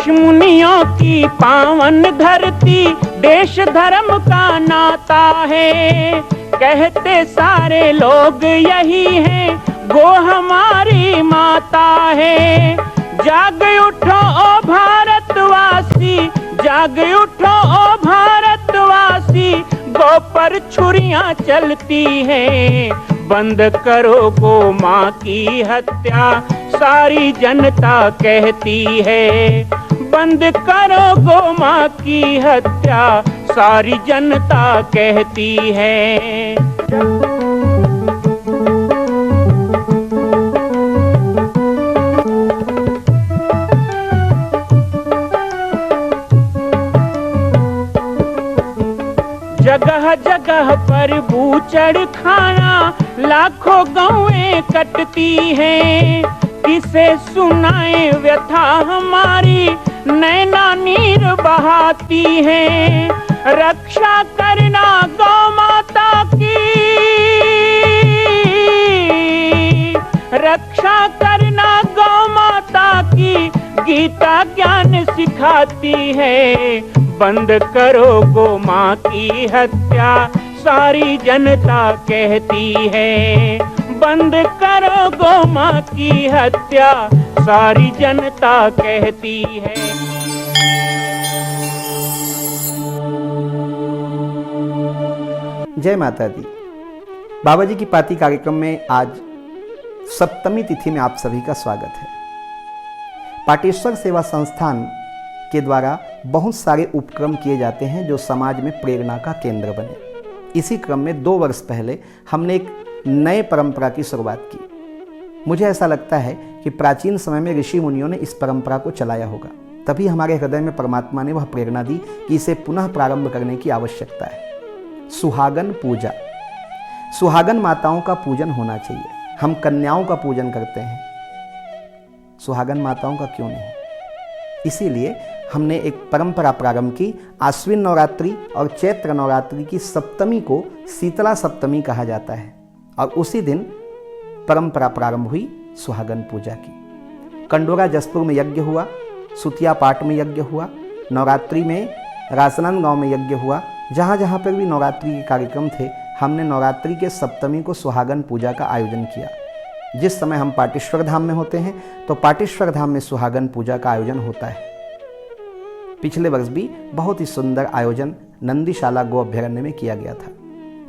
ऋषि मुनियों की पावन धरती, देश धर्म का नाता है। कहते सारे लोग यही हैं, गो हमारी माता है। जाग उठो ओ भारतवासी, जाग उठो ओ भारतवासी, गो पर छुरियां चलती हैं। बंद करो गो माँ की हत्या, सारी जनता कहती है। बंद करो गो माँ की हत्या, सारी जनता कहती है। जगह जगह पर बूचड़ खाना, लाखों गौएं कटती हैं। किसे सुनाए व्यथा हमारी, नैना नीर बहाती हैं। रक्षा करना गौ माता की, रक्षा करना गौ माता की, गीता ज्ञान सिखाती है। बंद करो गो माँ की हत्या, सारी जनता कहती है। बंद करो गो माँ की हत्या, सारी जनता कहती है। जय माता दी। बाबा जी की पाती कार्यक्रम में आज सप्तमी तिथि में आप सभी का स्वागत है। पाटेश्वर सेवा संस्थान के द्वारा बहुत सारे उपक्रम किए जाते हैं जो समाज में प्रेरणा का केंद्र बने। इसी क्रम में 2 वर्ष पहले हमने एक नए परंपरा की शुरुआत की। मुझे ऐसा लगता है कि प्राचीन समय में ऋषि मुनियों ने इस परंपरा को चलाया होगा, तभी हमारे हृदय में परमात्मा ने वह प्रेरणा दी कि इसे पुनः प्रारंभ करने की आवश्यकता है। सुहागन पूजा, सुहागन माताओं का पूजन होना चाहिए। हम कन्याओं का पूजन करते हैं, सुहागन माताओं का क्यों नहीं? इसीलिए हमने एक परंपरा प्रारंभ की। आश्विन नवरात्रि और चैत्र नवरात्रि की सप्तमी को शीतला सप्तमी कहा जाता है और उसी दिन परंपरा प्रारंभ हुई सुहागन पूजा की। कंडोरा जसपुर में यज्ञ हुआ, सुतिया पाट में यज्ञ हुआ, नवरात्रि में राजनांदगांव में यज्ञ हुआ। जहाँ जहाँ पर भी नवरात्रि के कार्यक्रम थे, हमने नवरात्रि के सप्तमी को सुहागन पूजा का आयोजन किया। जिस समय हम पाटेश्वर धाम में होते हैं तो पाटेश्वर धाम में सुहागन पूजा का आयोजन होता है। पिछले वर्ष भी बहुत ही सुंदर आयोजन नंदीशाला गो अभ्यारण्य में किया गया था।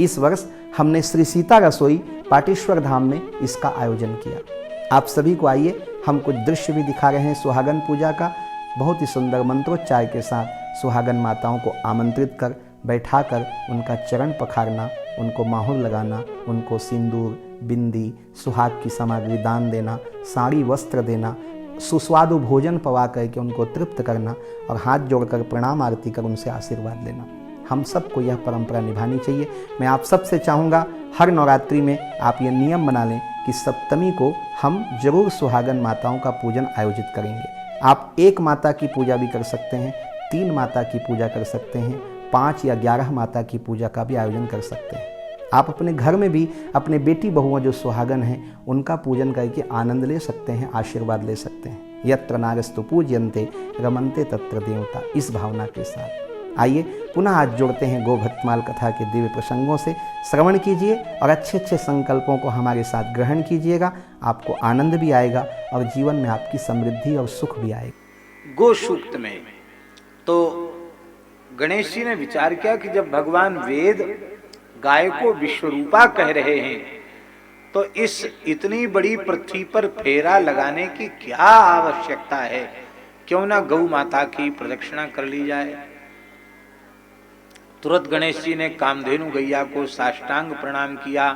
इस वर्ष हमने श्री सीता रसोई पाटेश्वर धाम में इसका आयोजन किया। आप सभी को आइए, हम कुछ दृश्य भी दिखा रहे हैं सुहागन पूजा का। बहुत ही सुंदर मंत्रोच्चार के साथ सुहागन माताओं को आमंत्रित कर बैठाकर उनका चरण पखारना, उनको माहौर लगाना, उनको सिंदूर, बिंदी, सुहाग की सामग्री दान देना, साड़ी वस्त्र देना, सुस्वादु भोजन पवा करके उनको तृप्त करना और हाथ जोड़कर प्रणाम आरती कर उनसे आशीर्वाद लेना। हम सबको यह परंपरा निभानी चाहिए। मैं आप सबसे चाहूँगा हर नवरात्रि में आप ये नियम बना लें कि सप्तमी को हम जरूर सुहागन माताओं का पूजन आयोजित करेंगे। आप 1 माता की पूजा भी कर सकते हैं, 3 माता की पूजा कर सकते हैं, 5 या 11 माता की पूजा का भी आयोजन कर सकते हैं। आप अपने घर में भी अपने बेटी बहुओं जो सुहागन हैं उनका पूजन करके आनंद ले सकते हैं, आशीर्वाद ले सकते हैं। यत्र नागस्तु पूज्यन्ते रमन्ते तत्र देवता, इस भावना के साथ आइए पुनः आज जोड़ते हैं गोभक्तमाल कथा के दिव्य प्रसंगों से। श्रवण कीजिए और अच्छे अच्छे संकल्पों को हमारे साथ ग्रहण कीजिएगा। आपको आनंद भी आएगा और जीवन में आपकी समृद्धि और सुख भी आएगा। गो सूक्त में तो गणेश जी ने विचार किया कि जब भगवान वेद गाय को विश्वरूपा कह रहे हैं तो इस इतनी बड़ी पृथ्वी पर फेरा लगाने की क्या आवश्यकता है, क्यों ना गौ माता की प्रदक्षिणा कर ली जाए। तुरंत गणेश जी ने कामधेनु गैया को साष्टांग प्रणाम किया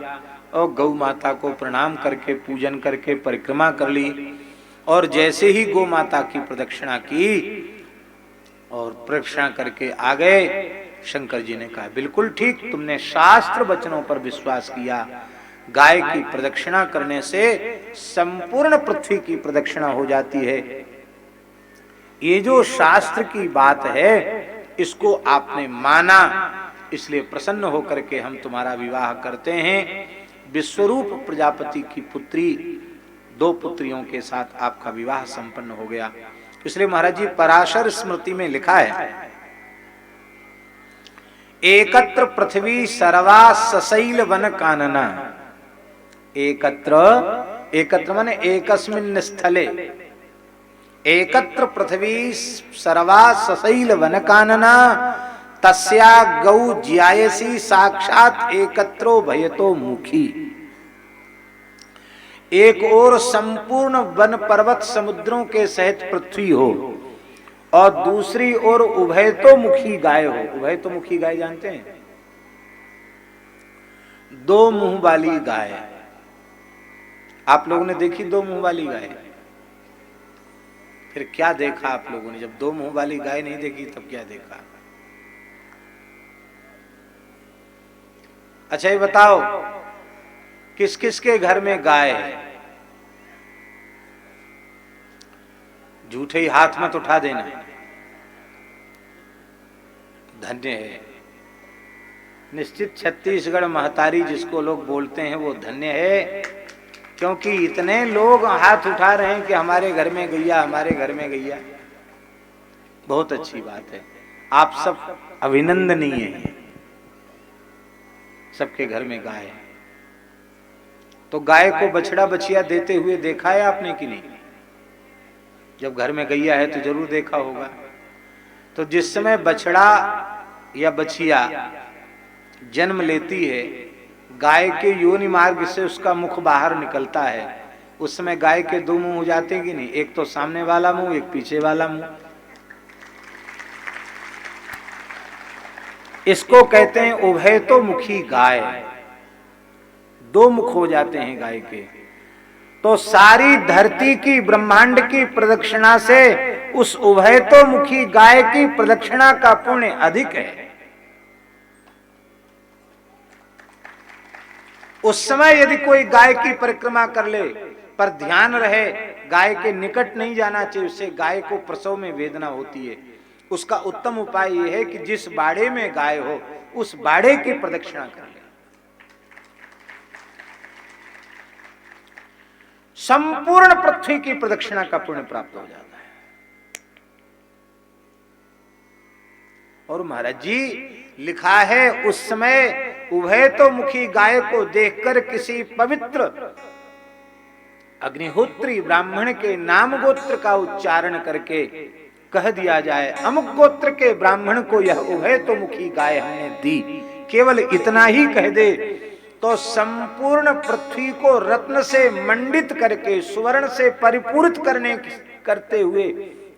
और गौ माता को प्रणाम करके पूजन करके परिक्रमा कर ली। और जैसे ही गौ माता की प्रदक्षिणा की और प्रदक्षिणा करके आ गए, शंकर जी ने कहा बिल्कुल ठीक, तुमने शास्त्र वचनों पर विश्वास किया। गाय की प्रदक्षिणा करने से संपूर्ण पृथ्वी की प्रदक्षिणा हो जाती है। ये जो शास्त्र की बात है इसको आपने माना, इसलिए प्रसन्न होकर के हम तुम्हारा विवाह करते हैं। विश्वरूप प्रजापति की पुत्री 2 पुत्रियों के साथ आपका विवाह संपन्न हो गया। इसलिए महाराज जी पराशर स्मृति में लिखा है, एकत्र पृथ्वी सर्वा सशैल वन कानना। एकत्र माने एकस्मिन् स्थले, एकत्र पृथ्वी सर्वा सशैल वन कानना, तस्या गौ ज्यायसी साक्षात एकत्रो भयतो मुखी। एक ओर संपूर्ण वन पर्वत समुद्रों के सहित पृथ्वी हो और दूसरी ओर उभयतोमुखी गाय हो। उभयतोमुखी गाय जानते हैं? दो मुंह वाली गाय। आप लोगों ने देखी दो मुंह वाली गाय? फिर क्या देखा आप लोगों ने? जब दो मुंह वाली गाय नहीं देखी तब क्या देखा? अच्छा ये बताओ, किस किस के घर में गाय है? झूठे ही हाथ मत उठा देना। धन्य है, निश्चित छत्तीसगढ़ महतारी जिसको लोग बोलते हैं वो धन्य है, क्योंकि इतने लोग हाथ उठा रहे हैं कि हमारे घर में गैया, हमारे घर में गैया। बहुत अच्छी बात है, आप सब अभिनंदनीय हैं। सबके घर में गाय है। तो गाय को बछड़ा बछिया देते हुए देखा है आपने कि नहीं? जब घर में गैया है तो जरूर देखा होगा। तो जिस समय बछड़ा या बछिया जन्म लेती है, गाय के योनि मार्ग से उसका मुख बाहर निकलता है, उस समय गाय के दो मुंह हो जाते हैं कि नहीं? एक तो सामने वाला मुंह, एक पीछे वाला मुंह। इसको कहते हैं उभयतोमुखी गाय। दो मुख हो जाते हैं गाय के। तो सारी धरती की, ब्रह्मांड की प्रदक्षिणा से उस उभयतोमुखी गाय की प्रदक्षिणा का पुण्य अधिक है। उस समय यदि कोई गाय की परिक्रमा कर ले, पर ध्यान रहे गाय के निकट नहीं जाना चाहिए, उससे गाय को प्रसव में वेदना होती है। उसका उत्तम उपाय यह है कि जिस बाड़े में गाय हो उस बाड़े की प्रदक्षिणा कर ले। संपूर्ण पृथ्वी की प्रदक्षिणा का पुण्य प्राप्त हो जाता है। और महाराज जी लिखा है, उस समय उभयतोमुखी गाय को देखकर किसी पवित्र अग्निहोत्री ब्राह्मण के नाम गोत्र का उच्चारण करके कह दिया जाए, अमुक गोत्र के ब्राह्मण को यह उभयतोमुखी गाय हमने दी, केवल इतना ही कह दे तो संपूर्ण पृथ्वी को रत्न से मंडित करके सुवर्ण से परिपूरित करते हुए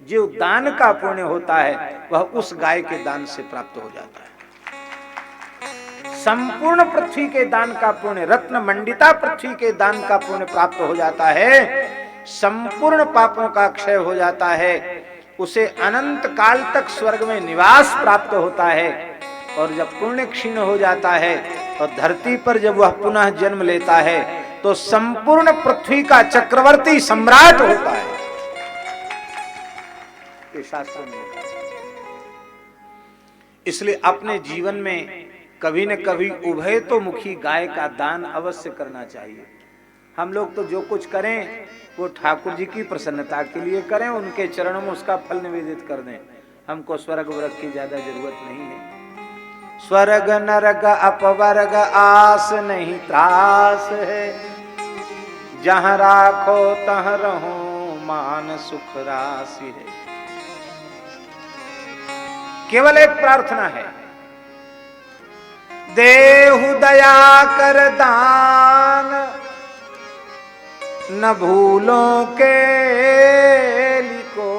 जो दान का पुण्य होता है वह उस गाय के दान से प्राप्त हो जाता है। संपूर्ण पृथ्वी के दान का पुण्य, रत्न मंडिता पृथ्वी के दान का पुण्य प्राप्त हो जाता है। संपूर्ण पापों का क्षय हो जाता है, उसे अनंत काल तक स्वर्ग में निवास प्राप्त होता है। और जब पुण्य क्षीण हो जाता है और धरती पर जब वह पुनः जन्म लेता है तो संपूर्ण पृथ्वी का चक्रवर्ती सम्राट होता है। ये शास्त्र में लिखा है। इसलिए अपने जीवन में कभी न कभी उभयतोमुखी गाय का दान अवश्य करना चाहिए। हम लोग तो जो कुछ करें वो ठाकुर जी की प्रसन्नता के लिए करें, उनके चरणों में उसका फल निवेदित कर दें। हमको स्वर्ग वर्ग की ज्यादा जरूरत नहीं है। स्वर्ग नरक अपवर्ग आस नहीं त्रास है, जहां राखो तह रहो मान सुख राशि है। केवल एक प्रार्थना है, देहु दया कर दान, न भूलों के लिखो,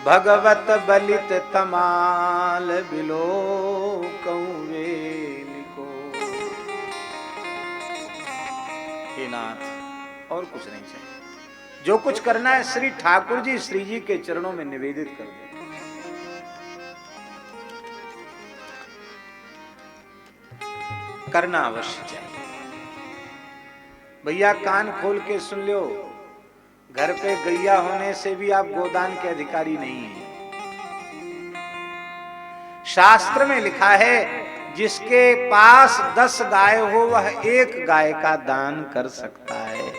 भगवत बलित तमाल बिलो कौवे लिखो। हे नाथ, और कुछ नहीं चाहिए। जो कुछ करना है श्री ठाकुर जी, श्री जी के चरणों में निवेदित कर दे। करना अवश्य चाहिए। भैया कान खोल के सुन लो, घर पे गैया होने से भी आप गोदान के अधिकारी नहीं हैं। शास्त्र में लिखा है, जिसके पास 10 गाय हो वह एक गाय का दान कर सकता है।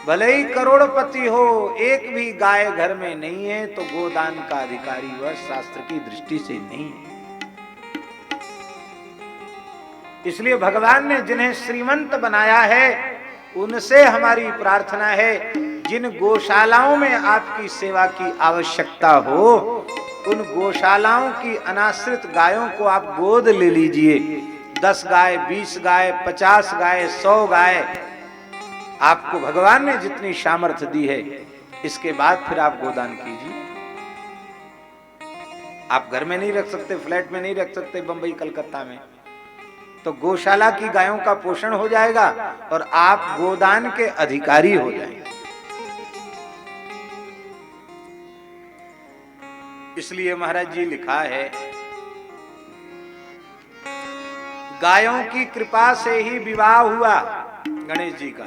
भले ही करोड़पति हो, एक भी गाय घर में नहीं है तो गोदान का अधिकारी वह शास्त्र की दृष्टि से नहीं है। इसलिए भगवान ने जिन्हें श्रीमंत बनाया है उनसे हमारी प्रार्थना है, जिन गौशालाओं में आपकी सेवा की आवश्यकता हो उन गौशालाओं की अनाश्रित गायों को आप गोद ले लीजिए। 10 गाय, 20 गाय, 50 गाय, 100 गाय, आपको भगवान ने जितनी सामर्थ्य दी है, इसके बाद फिर आप गोदान कीजिए। आप घर में नहीं रख सकते, फ्लैट में नहीं रख सकते, बंबई कलकत्ता में, तो गौशाला की गायों का पोषण हो जाएगा और आप गोदान के अधिकारी हो जाएंगे। इसलिए महाराज जी लिखा है, गायों की कृपा से ही विवाह हुआ गणेश जी का।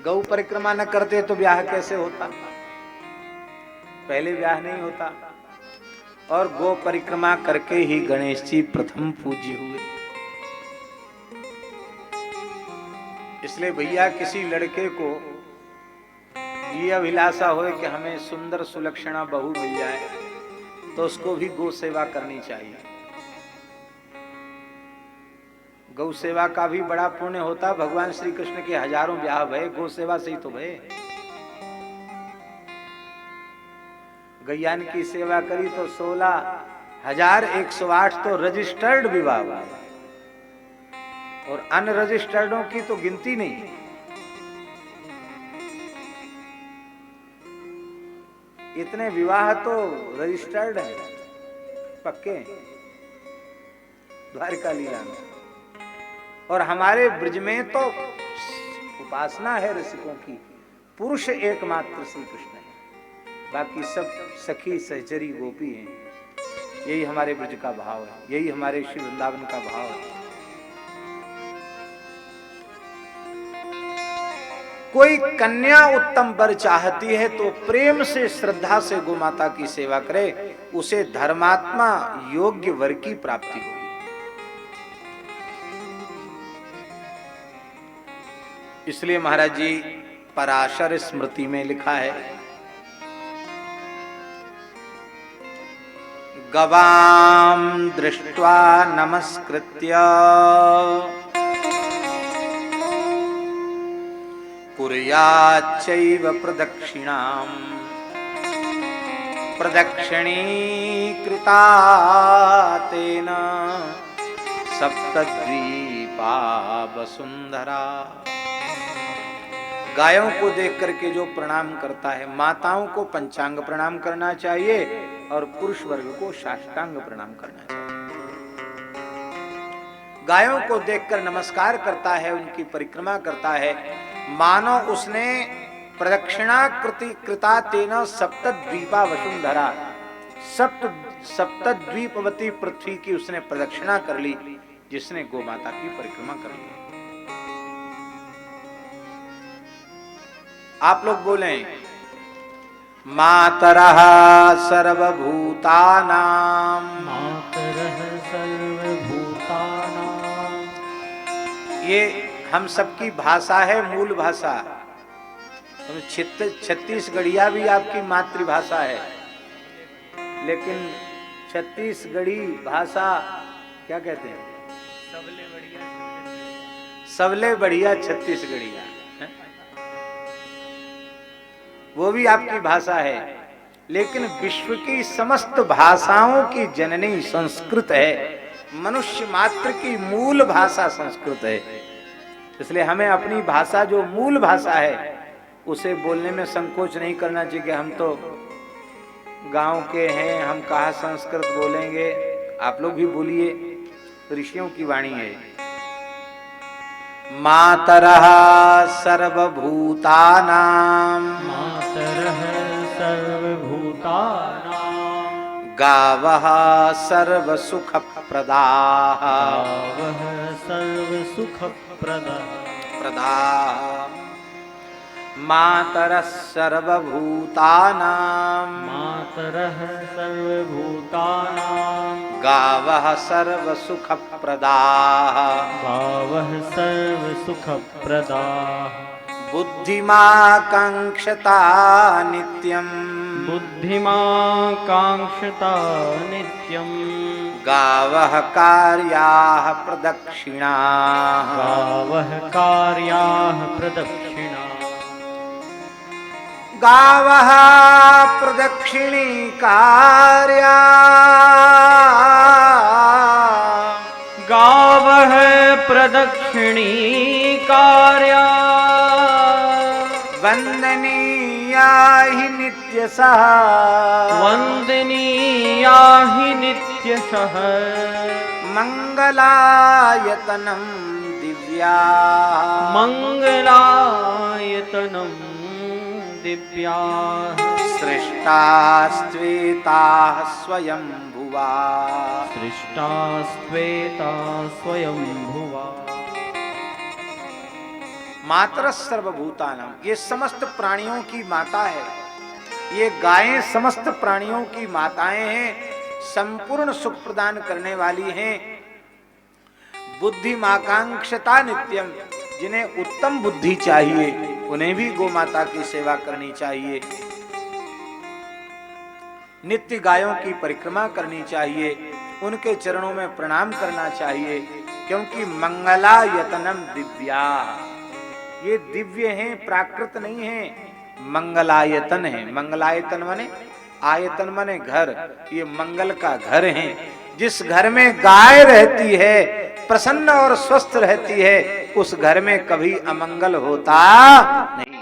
गौ परिक्रमा न करते तो ब्याह कैसे होता? पहले ब्याह नहीं होता। और गो परिक्रमा करके ही गणेश जी प्रथम पूज्य हुए। इसलिए भैया किसी लड़के को ये अभिलाषा हो कि हमें सुंदर सुलक्षणा बहू मिल जाए तो उसको भी गौ सेवा करनी चाहिए। गौ सेवा का भी बड़ा पुण्य होता। भगवान श्री कृष्ण के हजारों ब्याह भये गौ सेवा से ही तो भये। गैयान की सेवा करी तो 16,108 तो रजिस्टर्ड विवाह हुआ और अनरजिस्टर्डों की तो गिनती नहीं। इतने विवाह तो रजिस्टर्ड है, पक्के द्वारिका लीला में। और हमारे ब्रज में तो उपासना है ऋषिकों की, पुरुष एकमात्र श्री कृष्ण है, बाकी सब सखी सहचरी गोपी हैं। यही हमारे ब्रज का भाव है, यही हमारे श्री वृंदावन का भाव है। कोई कन्या उत्तम वर चाहती है तो प्रेम से श्रद्धा से गोमाता की सेवा करे, उसे धर्मात्मा योग्य वर की प्राप्ति होगी। इसलिए महाराज जी पराशर स्मृति में लिखा है, गवाम दृष्ट्वा नमस्कृत्य कुर्याच्चैव प्रदक्षिणाम् प्रदक्षिणीकृता तेन सप्तद्वीपा वसुंधरा। गायों को देख करके जो प्रणाम करता है, माताओं को पंचांग प्रणाम करना चाहिए और पुरुष वर्ग को साष्टांग प्रणाम करना चाहिए। गायों को देखकर नमस्कार करता है, उनकी परिक्रमा करता है, मानो उसने प्रदक्षिणा कृता तेना सप्तद्वीपा वसुंधरा, सप्तद्वीपवती पृथ्वी की उसने प्रदक्षिणा कर ली, जिसने गोमाता की परिक्रमा कर ली। आप लोग बोलें, मातरः सर्वभूतानां, मातरः सर्वभूतानां। ये हम सबकी भाषा है, मूल भाषा। 36गढ़िया भी आपकी मातृभाषा है, लेकिन छत्तीसगढ़ी भाषा क्या कहते हैं? सबले बढ़िया छत्तीसगढ़िया, वो भी आपकी भाषा है। लेकिन विश्व की समस्त भाषाओं की जननी संस्कृत है। मनुष्य मात्र की मूल भाषा संस्कृत है। इसलिए हमें अपनी भाषा, जो मूल भाषा है, उसे बोलने में संकोच नहीं करना चाहिए कि हम तो गांव के हैं, हम कहाँ संस्कृत बोलेंगे। आप लोग भी बोलिए, ऋषियों की वाणी है। मातरः सर्वभूतानां, मातरः सर्वभूतानां, गावः सर्वसुखप्रदाः, गावः सर्वसुखप्रदाः, मातरः सर्वभूतानां, मातरः सर्वभूतानां, गावः सर्व सुख प्रदाः गावः सर्वसुखप्रदाः बुद्धिमाकांक्षता नित्यम् बुद्धिमाकांक्षता नित्यम् गावः कार्याः प्रदक्षिणाः गावः कार्याः प्रदक्षिणा गावः प्रदक्षिणी कार्या गावः प्रदक्षिणी कार्या वंदनीया हि नित्यशः वंदनीया हि नित्यशः मंगलायतनं दिव्या मंगलायतनं दिव्या सृष्टास्त्वेताः स्वयंभुवा सृष्टास्त्वेता स्वयंभुवा मातरः सर्वभूतानां, ये समस्त प्राणियों की माता है। ये गायें समस्त प्राणियों की माताएं हैं, संपूर्ण सुख प्रदान करने वाली हैं। बुद्धिमाकांक्षता नित्यम, जिन्हें उत्तम बुद्धि चाहिए उन्हें भी गौ माता की सेवा करनी चाहिए। नित्य गायों की परिक्रमा करनी चाहिए, उनके चरणों में प्रणाम करना चाहिए, क्योंकि मंगलायतनम दिव्या, ये दिव्य हैं, प्राकृत नहीं हैं, मंगलायतन है। मंगलायतन माने आयतन माने घर, ये मंगल का घर है। जिस घर में गाय रहती है, प्रसन्न और स्वस्थ रहती है, उस घर में कभी अमंगल होता नहीं।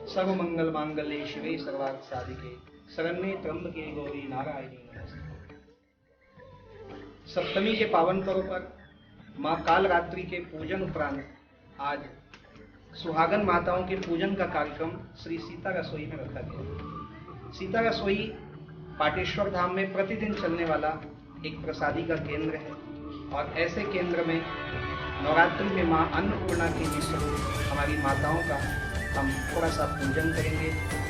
सर्वमंगल मांगल्ये शिवे सर्वार्थ साधिके शरण्ये त्र्यंबके गौरी नारायणी नमोस्तुते। सप्तमी के पावन पर्व पर मां कालरात्रि के पूजन उपरांत आज सुहागन माताओं के पूजन का कार्यक्रम श्री सीता रसोई में रखा गया। सीता रसोई पाटेश्वर धाम में प्रतिदिन चलने वाला एक प्रसादी का केंद्र है और ऐसे केंद्र में नवरात्रि में मां अन्नपूर्णा के स्वरूप हमारी माताओं का हम थोड़ा सा पूजन करेंगे,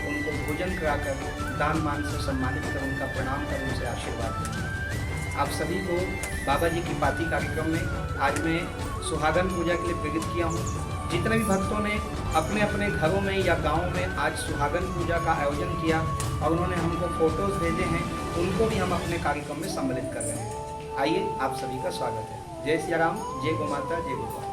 उनको भोजन कराकर दान मान से सम्मानित कर उनका प्रणाम कर उनसे आशीर्वाद देंगे। आप सभी को बाबा जी की पाती कार्यक्रम में आज मैं सुहागन पूजा के लिए प्रेरित किया हूँ। जितने भी भक्तों ने अपने अपने घरों में या गाँव में आज सुहागन पूजा का आयोजन किया और उन्होंने हमको फोटोज भेजे हैं, उनको भी हम अपने कार्यक्रम में सम्मिलित कर रहे हैं। आइए, आप सभी का स्वागत है। जय सिया राम, जय गौ माता, जय गोपाल।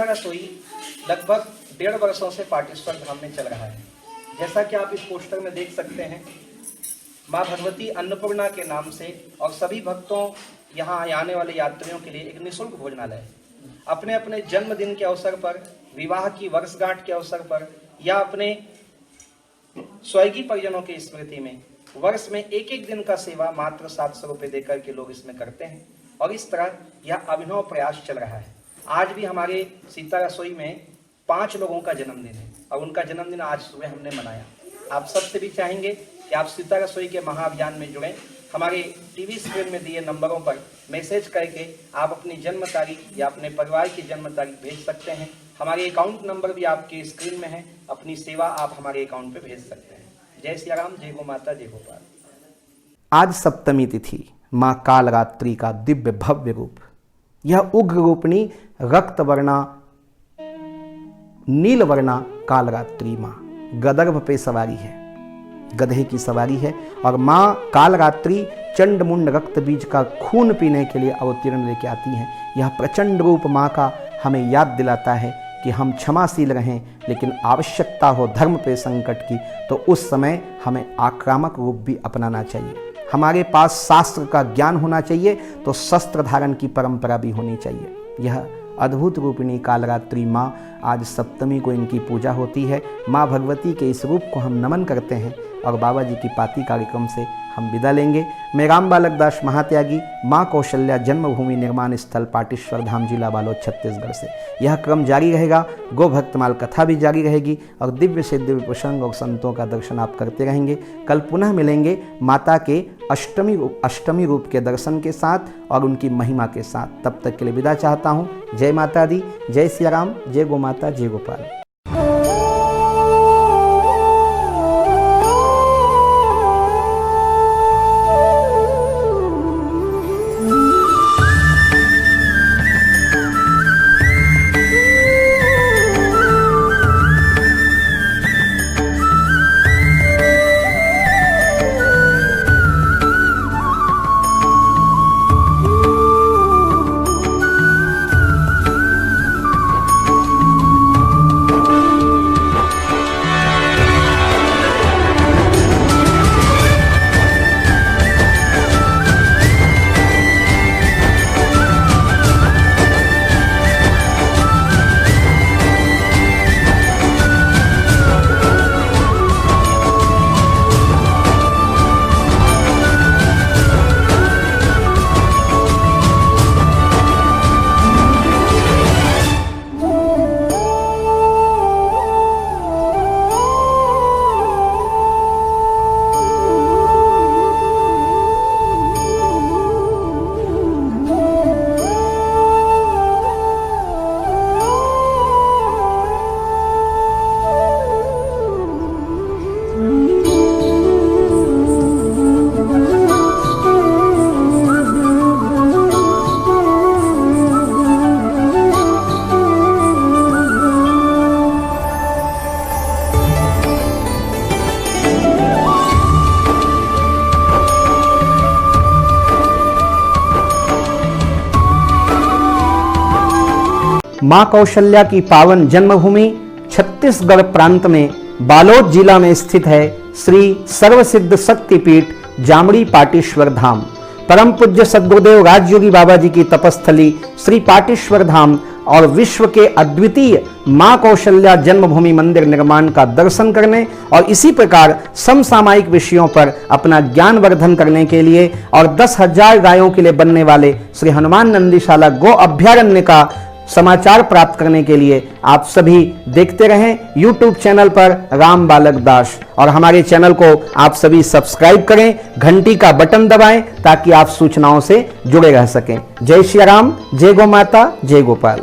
रसोई लगभग 1.5 वर्षों से पाटेश्वर धाम में चल रहा है। जैसा कि आप इस पोस्टर में देख सकते हैं, माँ भगवती अन्नपूर्णा के नाम से और सभी भक्तों यहाँ आने वाले यात्रियों के लिए एक निःशुल्क भोजनालय है। अपने अपने जन्मदिन के अवसर पर, विवाह की वर्षगांठ के अवसर पर या अपने स्वर्गीय परिजनों की स्मृति में वर्ष में एक एक दिन का सेवा मात्र 700 रुपये देकर के लोग इसमें करते हैं और इस तरह यह अभिनव प्रयास चल रहा है। आज भी हमारे सीता रसोई में 5 लोगों का जन्मदिन है और उनका जन्मदिन आज सुबह हमने मनाया। आप सबसे भी चाहेंगे कि आप सीता रसोई के महाअभियान में जुड़ें। हमारे टीवी स्क्रीन में दिए नंबरों पर मैसेज करके आप अपनी जन्म तारीख या अपने परिवार की जन्म तारीख भेज सकते हैं। हमारे अकाउंट नंबर भी आपके स्क्रीन में है। अपनी सेवा आप हमारे अकाउंट पे भेज सकते हैं। जय सिया राम, जय गो माता, जय गोपाल। आज सप्तमी तिथि माँ कालरात्रि का दिव्य भव्य रूप, यह उग्र रूपणी रक्त वर्णा नील वर्णा कालरात्रि माँ गदर्भ पे सवारी है, गधे की सवारी है और माँ कालरात्रि चंड मुंड रक्त बीज का खून पीने के लिए अवतीर्ण लेके आती हैं। यह प्रचंड रूप माँ का हमें याद दिलाता है कि हम क्षमाशील रहें, लेकिन आवश्यकता हो धर्म पे संकट की तो उस समय हमें आक्रामक रूप भी अपनाना चाहिए। हमारे पास शास्त्र का ज्ञान होना चाहिए तो शस्त्र धारण की परंपरा भी होनी चाहिए। यह अद्भुत रूपिणी कालरात्रि माँ, आज सप्तमी को इनकी पूजा होती है। माँ भगवती के इस रूप को हम नमन करते हैं और बाबा जी की पाती कार्यक्रम से हम विदा लेंगे। मैं राम बालक दास महात्यागी, माँ कौशल्या जन्मभूमि निर्माण स्थल पाटेश्वर धाम, जिला बालोद, छत्तीसगढ़ से यह क्रम जारी रहेगा। गो भक्तमाल कथा भी जारी रहेगी और दिव्य से दिव्य प्रसंग और संतों का दर्शन आप करते रहेंगे। कल पुनः मिलेंगे माता के अष्टमी रूप के दर्शन के साथ और उनकी महिमा के साथ। तब तक के लिए विदा चाहता हूँ। जय माता दी, जय सिया राम, जय गो माता, जय गोपाल। माँ कौशल्या की पावन जन्मभूमि छत्तीसगढ़ प्रांत में बालोद जिला में स्थित है श्री सर्वसिद्ध शक्तिपीठ जामड़ी पाटेश्वर धाम। परम पूज्य सद्गुरुदेव राजयोगी बाबा जी की तपस्थली श्री पाटेश्वर धाम और विश्व के अद्वितीय माँ कौशल्या जन्मभूमि मंदिर निर्माण का दर्शन करने और इसी प्रकार समसामयिक विषयों पर अपना ज्ञान वर्धन करने के लिए और 10,000 गायों के लिए बनने वाले श्री हनुमान नंदीशाला गो अभ्यारण्य का समाचार प्राप्त करने के लिए आप सभी देखते रहें YouTube चैनल पर राम बालक दास, और हमारे चैनल को आप सभी सब्सक्राइब करें, घंटी का बटन दबाएं ताकि आप सूचनाओं से जुड़े रह सकें। जय श्री राम, जय गो माता, जय गोपाल।